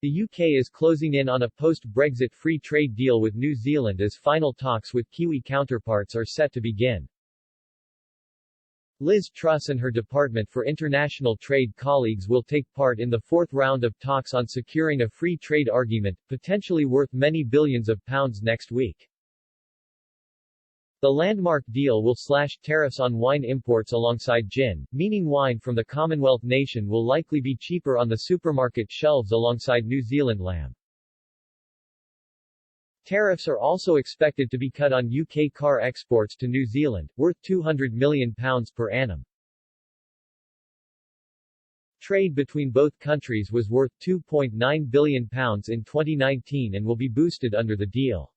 The UK is closing in on a post-Brexit free trade deal with New Zealand as final talks with Kiwi counterparts are set to begin. Liz Truss and her Department for International Trade colleagues will take part in the fourth round of talks on securing a free trade argument, potentially worth many billions of pounds next week. The landmark deal will slash tariffs on wine imports alongside gin, meaning wine from the Commonwealth nation will likely be cheaper on the supermarket shelves alongside New Zealand lamb. Tariffs are also expected to be cut on UK car exports to New Zealand, worth £200 million per annum. Trade between both countries was worth £2.9 billion in 2019 and will be boosted under the deal.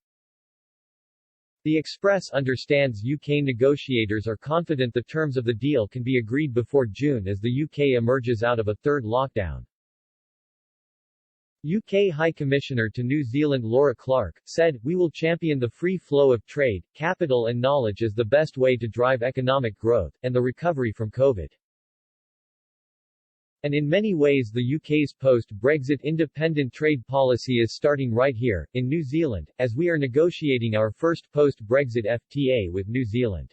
The Express understands UK negotiators are confident the terms of the deal can be agreed before June as the UK emerges out of a third lockdown. UK High Commissioner to New Zealand Laura Clark said, "We will champion the free flow of trade, capital and knowledge as the best way to drive economic growth, and the recovery from COVID." And in many ways the UK's post-Brexit independent trade policy is starting right here, in New Zealand, as we are negotiating our first post-Brexit FTA with New Zealand.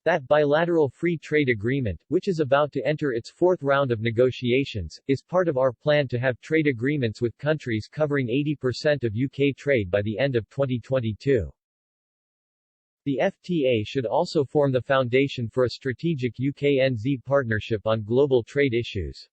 That bilateral free trade agreement, which is about to enter its fourth round of negotiations, is part of our plan to have trade agreements with countries covering 80% of UK trade by the end of 2022. The FTA should also form the foundation for a strategic UK-NZ partnership on global trade issues.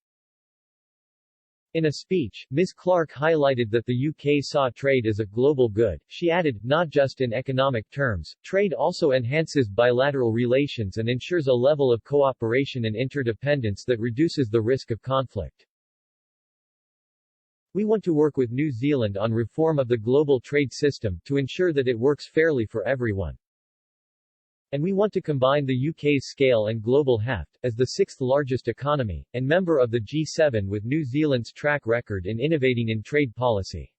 In a speech, Ms. Clark highlighted that the UK saw trade as a global good. She added, "Not just in economic terms, trade also enhances bilateral relations and ensures a level of cooperation and interdependence that reduces the risk of conflict. We want to work with New Zealand on reform of the global trade system to ensure that it works fairly for everyone. And we want to combine the UK's scale and global heft, as the sixth largest economy, and member of the G7 with New Zealand's track record in innovating in trade policy."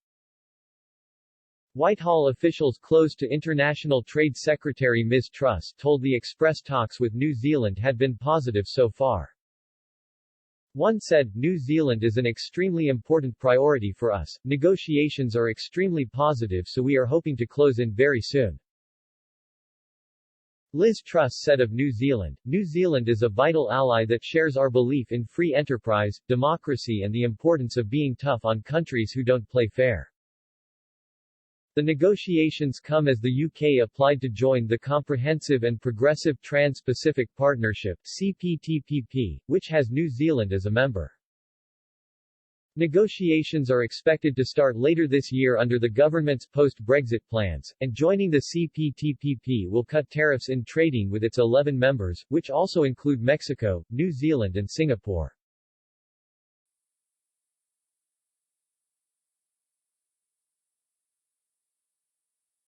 Whitehall officials close to International Trade Secretary Ms. Truss told the Express talks with New Zealand had been positive so far. One said, "New Zealand is an extremely important priority for us, negotiations are extremely positive so we are hoping to close in very soon." Liz Truss said of New Zealand is a vital ally that shares our belief in free enterprise, democracy and the importance of being tough on countries who don't play fair. The negotiations come as the UK applied to join the Comprehensive and Progressive Trans-Pacific Partnership, CPTPP, which has New Zealand as a member. Negotiations are expected to start later this year under the government's post-Brexit plans, and joining the CPTPP will cut tariffs in trading with its 11 members, which also include Mexico, New Zealand and Singapore.